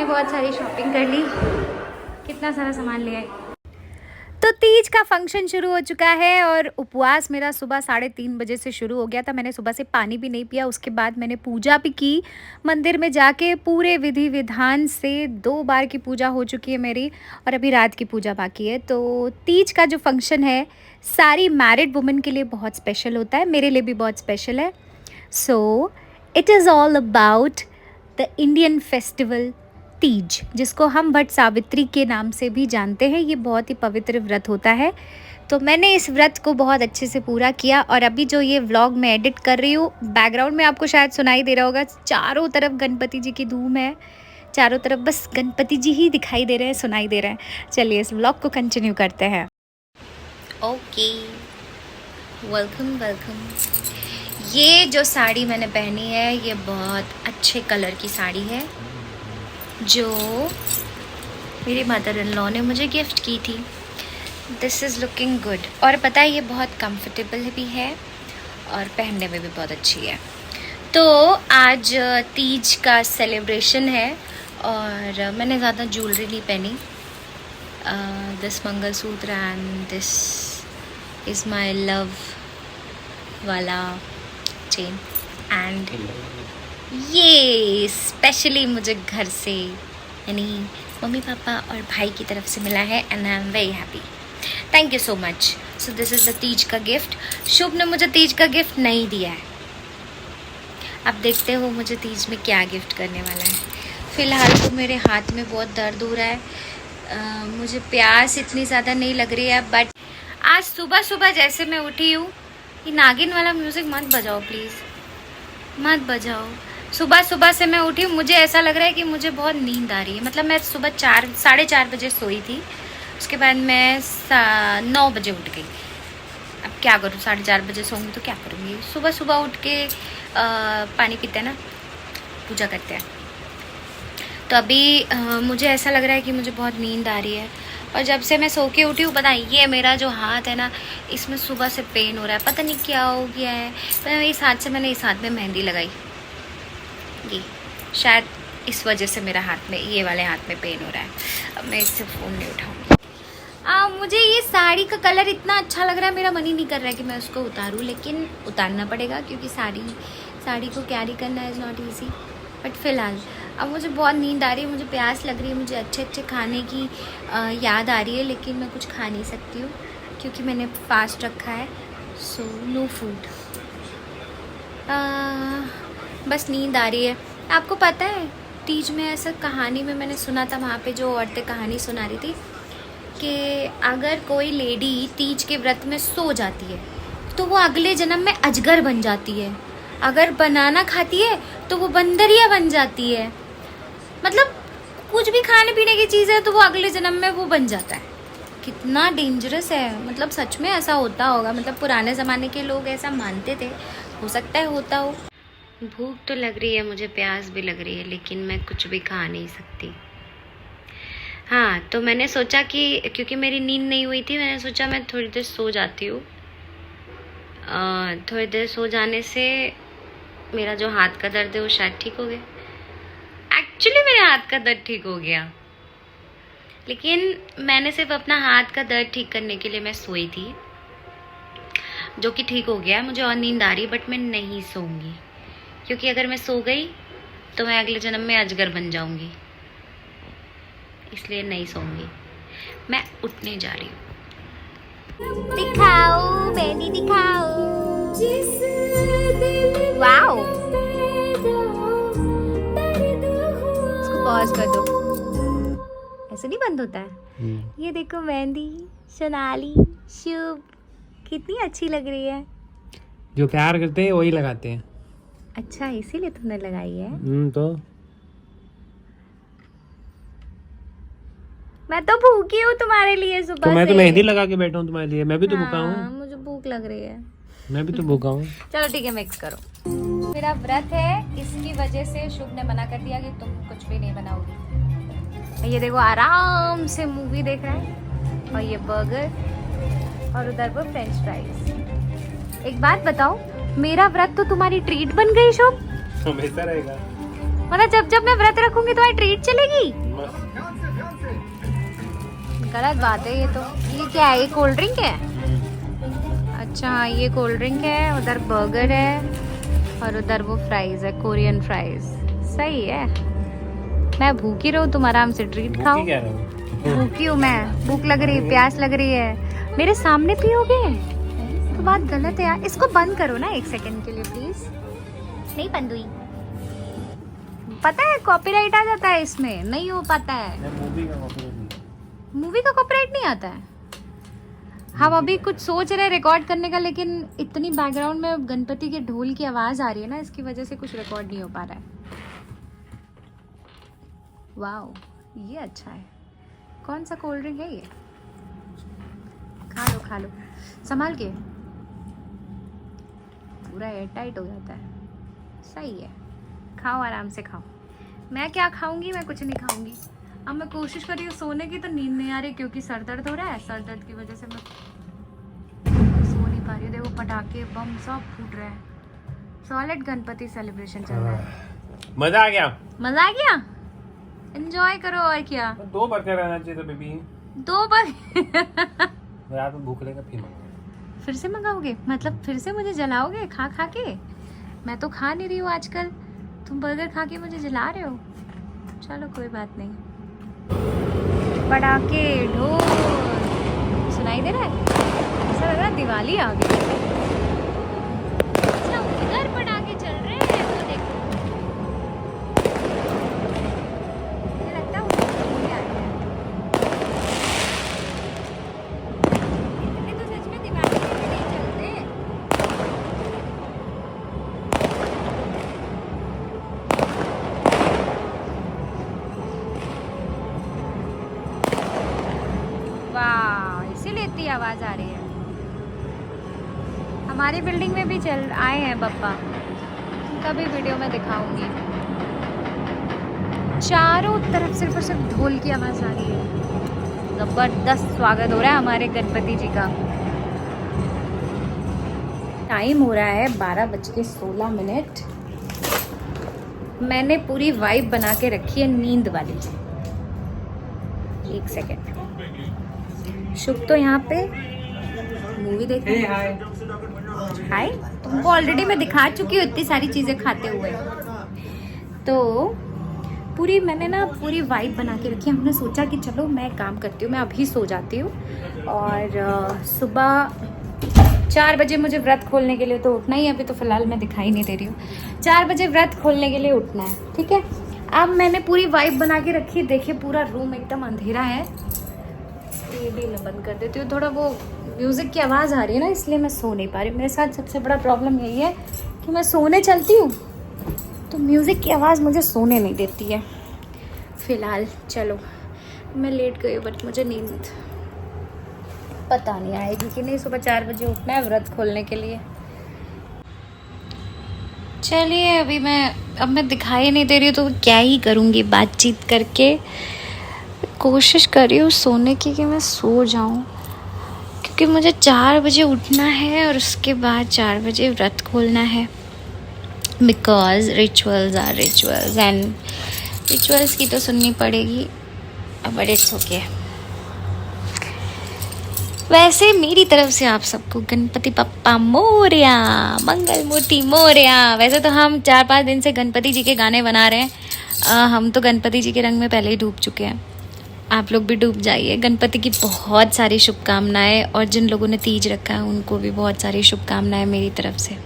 बहुत सारी शॉपिंग कर ली, कितना सारा सामान ले आई। तो तीज का फंक्शन शुरू हो चुका है और उपवास मेरा सुबह 3:30 बजे से शुरू हो गया था। मैंने सुबह से पानी भी नहीं पिया, उसके बाद मैंने पूजा भी की मंदिर में जाके, पूरे विधि विधान से 2 बार की पूजा हो चुकी है मेरी और अभी रात की पूजा बाकी है। तो तीज का जो फंक्शन है सारी मैरिड वुमेन के लिए बहुत स्पेशल होता है, मेरे लिए भी बहुत स्पेशल है। So it is all about the Indian festival Teej, जिसको हम वट सावित्री के नाम से भी जानते हैं। ये बहुत ही पवित्र व्रत होता है। तो मैंने इस व्रत को बहुत अच्छे से पूरा किया और अभी जो ये व्लॉग मैं एडिट कर रही हूँ, बैकग्राउंड में आपको शायद सुनाई दे रहा होगा, चारों तरफ गणपति जी की धूम है, चारों तरफ बस गणपति जी ही दिखाई दे रहे हैं, सुनाई दे रहे हैं। चलिए इस व्लॉग को कंटिन्यू करते हैं। Okay, welcome welcome. ये जो साड़ी मैंने पहनी है ये बहुत अच्छे कलर की साड़ी है जो मेरी मदर इन लॉ ने मुझे गिफ्ट की थी। दिस इज़ लुकिंग गुड और पता है ये बहुत कंफर्टेबल भी है और पहनने में भी बहुत अच्छी है। तो आज तीज का सेलिब्रेशन है और मैंने ज़्यादा ज्वेलरी नहीं पहनी। This mangalsutra and this is my love वाला चेन एंड ये स्पेशली मुझे घर से यानी मम्मी पापा और भाई की तरफ से मिला है and I am very happy. Thank you so much. So this is the Teej का गिफ्ट। शुभ ने मुझे तीज का गिफ्ट नहीं दिया है, अब देखते हो मुझे तीज में क्या गिफ्ट करने वाला है। फ़िलहाल तो मेरे हाथ में बहुत दर्द हो रहा है, मुझे प्यास इतनी ज़्यादा नहीं लग रही है, बट आज सुबह सुबह जैसे मैं उठी हूँ, ये नागिन वाला म्यूज़िक मत बजाओ प्लीज़, मत बजाओ। सुबह सुबह से मैं उठी हूँ, मुझे ऐसा लग रहा है कि मुझे बहुत नींद आ रही है। मतलब मैं सुबह 4-4:30 बजे सोई थी, उसके बाद मैं 9 बजे उठ गई। अब क्या करूँ, 4:30 बजे सोऊंगी तो क्या करूँगी। सुबह सुबह उठ के पानी पीते हैं ना, पूजा करते हैं। तो अभी मुझे ऐसा लग रहा है कि मुझे बहुत नींद आ रही है और जब से मैं सो के उठी हूँ, पता है ये मेरा जो हाथ है ना, इसमें सुबह से पेन हो रहा है, पता नहीं क्या हो गया है। तो इस हाथ से मैंने इस हाथ में मेहंदी लगाई, ये शायद इस वजह से मेरा हाथ में, ये वाले हाथ में पेन हो रहा है। अब मैं इससे फ़ोन नहीं उठाऊँगी। मुझे ये साड़ी का कलर इतना अच्छा लग रहा है, मेरा मन ही नहीं कर रहा है कि मैं उसको उतारूँ, लेकिन उतारना पड़ेगा क्योंकि साड़ी को कैरी करना इज़ नॉट ईजी। बट फ़िलहाल अब मुझे बहुत नींद आ रही है, मुझे प्यास लग रही है, मुझे अच्छे अच्छे खाने की याद आ रही है, लेकिन मैं कुछ खा नहीं सकती हूँ क्योंकि मैंने फास्ट रखा है। सो नो फूड, बस नींद आ रही है। आपको पता है तीज में ऐसा कहानी में मैंने सुना था, वहाँ पे जो औरतें कहानी सुना रही थी कि अगर कोई लेडी तीज के व्रत में सो जाती है तो वो अगले जन्म में अजगर बन जाती है, अगर बनाना खाती है तो वो बंदरिया बन जाती है। मतलब कुछ भी खाने पीने की चीज़ है तो वो अगले जन्म में वो बन जाता है। कितना डेंजरस है, मतलब सच में ऐसा होता होगा, मतलब पुराने ज़माने के लोग ऐसा मानते थे, हो सकता है होता हो। भूख तो लग रही है मुझे, प्यास भी लग रही है, लेकिन मैं कुछ भी खा नहीं सकती। हाँ, तो मैंने सोचा कि क्योंकि मेरी नींद नहीं हुई थी, मैंने सोचा मैं थोड़ी देर सो जाती हूँ। थोड़ी देर सो जाने से मेरा जो हाथ का दर्द है वो शायद ठीक हो गया। एक्चुअली मेरे हाथ का दर्द ठीक हो गया, लेकिन मैंने सिर्फ अपना हाथ का दर्द ठीक करने के लिए मैं सोई थी, जो कि ठीक हो गया। मुझे और नींद आ रही, बट मैं नहीं सोऊंगी क्योंकि अगर मैं सो गई तो मैं अगले जन्म में अजगर बन जाऊंगी, इसलिए नहीं सोऊंगी। मैं उठने जा रही हूँ। दिखाओ मेहंदी, दिखाओ। वाओ, इसको पॉज कर दो, ऐसे नहीं बंद होता है। ये देखो मेहंदी, सोनाली, शुभ, कितनी अच्छी लग रही है। जो प्यार करते हैं वही लगाते हैं। अच्छा, इसीलिए तुमने लगाई है। तो मैं तो भूखी हूँ तुम्हारे लिए सुबह तो मैं से। तो मेहंदी लगा के बैठा हूँ तुम्हारे लिए। मैं भी तो भूखा हूँ। मुझे भूख लग रही है। मैं भी तो भूखा हूँ। चलो ठीक है, मिक्स करो। मेरा व्रत है, इसकी वजह से शुभ ने मना कर दिया कि तुम कुछ भी नहीं बनाओगी। ये देखो आराम से मूवी देख रहा है और ये बर्गर और उधर वो फ्रेंच फ्राइज। एक बात बताओ, मेरा व्रत तो तुम्हारी ट्रीट बन गई शुभ। हमेशा रहेगा। मतलब जब जब मैं व्रत रखूंगी तुम्हारी ट्रीट चलेगी? गलत बात है ये तो। ये क्या है? ये कोल्ड ड्रिंक है? अच्छा हाँ, ये कोल्ड ड्रिंक है, उधर बर्गर है और उधर वो फ्राइज है, कोरियन फ्राइज। सही है। मैं भूखी रहूं, तुम आराम से ट्रीट खाओ। भूखी हूँ मैं, भूख लग रही है, प्यास लग रही है। मेरे सामने पियोगे तो बात गलत है यार। इसको बंद करो ना 1 सेकंड के लिए प्लीज। नहीं बंद हुई, पता है कॉपीराइट आ जाता है इसमें, नहीं हो पाता है। मूवी का कॉपीराइट नहीं आता है। हम अभी कुछ सोच रहे हैं रिकॉर्ड करने का, लेकिन इतनी बैकग्राउंड में गणपति के ढोल की आवाज आ रही है ना, इसकी वजह से कुछ रिकॉर्ड नहीं हो पा रहा है। वाओ, ये अच्छा है। कौन सा कोल्ड ड्रिंक है ये? खा लो खा लो, संभाल के, पूरा एयर टाइट हो जाता है। सही है, खाओ आराम से खाओ। मैं क्या खाऊंगी? मैं कुछ नहीं खाऊंगी। अब मैं कोशिश कर रही हूँ सोने की, तो नींद नहीं आ रही क्योंकि सर दर्द हो रहा है। सर दर्द की वजह से मैं सो नहीं पा रही हूँ। देखो पटाखे बम सब फूट रहे हैं। सॉलिड गणपति सेलिब्रेशन चल रहा है। मजा आ गया? मजा आ गया, एंजॉय करो। और क्या, 2 बर्गर रहना चाहिए था बेबी। 2 बार रात में भूख लगेगा फिर से मंगाओगे? मतलब फिर से मुझे जलाओगे खा खा के? मैं तो खा नहीं रही हूँ आजकल, तुम बर्गर खा के मुझे जला रहे हो। चलो कोई बात नहीं। पटाखे ढोल सुनाई दे रहा है, ऐसा लग रहा है दिवाली आ गई। अच्छा उधर पटाखे चल रहे हैं, वो देखो। मुझे लगता है उधर आ रहे हैं। इतने तो सच में दिवाली के भी नहीं चलते। वाह, इसीलिए इतनी आवाज आ रही है। हमारी बिल्डिंग में भी चल आए हैं बप्पा, उनका भी वीडियो में दिखाऊंगी। चारों तरफ सिर्फ और सिर्फ ढोल की आवाज आ रही है। जबरदस्त स्वागत हो रहा है हमारे गणपति जी का। टाइम हो रहा है 12:16। मैंने पूरी वाइब बना के रखी है नींद वाली। 1 सेकेंड। शुभ तो यहाँ पे मूवी देख रहे हैं। हाय, तुमको ऑलरेडी मैं दिखा चुकी हूँ इतनी सारी चीजें खाते हुए। तो पूरी मैंने ना पूरी वाइब बना के रखी है। हमने सोचा कि चलो मैं काम करती हूँ, मैं अभी सो जाती हूँ और सुबह 4 बजे मुझे व्रत खोलने के लिए तो उठना ही है। अभी तो फिलहाल मैं दिखाई नहीं दे रही हूँ। 4 बजे व्रत खोलने के लिए उठना है, ठीक है। अब मैंने पूरी वाइब बना के रखी है। देखिए पूरा रूम एकदम अंधेरा है। ये भी मैं बंद कर देती हूँ। थोड़ा वो म्यूज़िक की आवाज़ आ रही है ना, इसलिए मैं सो नहीं पा रही हूँ। मेरे साथ सबसे बड़ा प्रॉब्लम यही है कि मैं सोने चलती हूँ तो म्यूज़िक की आवाज़ मुझे सोने नहीं देती है। फ़िलहाल चलो मैं लेट गई हूँ, बट मुझे नींद पता नहीं आएगी कि नहीं। सुबह 4 बजे उठना है व्रत खोलने के लिए। चलिए अब मैं दिखाई नहीं दे रही हूँ तो क्या ही करूँगी बातचीत करके। कोशिश कर रही हूँ सोने की कि मैं सो जाऊँ, क्योंकि मुझे 4 बजे उठना है और उसके बाद 4 बजे व्रत खोलना है। Because rituals are rituals and rituals की तो सुननी पड़ेगी, बट इट्स ओके। वैसे मेरी तरफ से आप सबको गणपति बप्पा मोरया, मंगल मूर्ति मोरया। वैसे तो हम 4-5 दिन से गणपति जी के गाने बना रहे हैं। हम तो गणपति जी के रंग में पहले ही डूब चुके हैं। आप लोग भी डूब जाइए। गणपति की बहुत सारी शुभकामनाएं, और जिन लोगों ने तीज रखा है उनको भी बहुत सारी शुभकामनाएं मेरी तरफ से।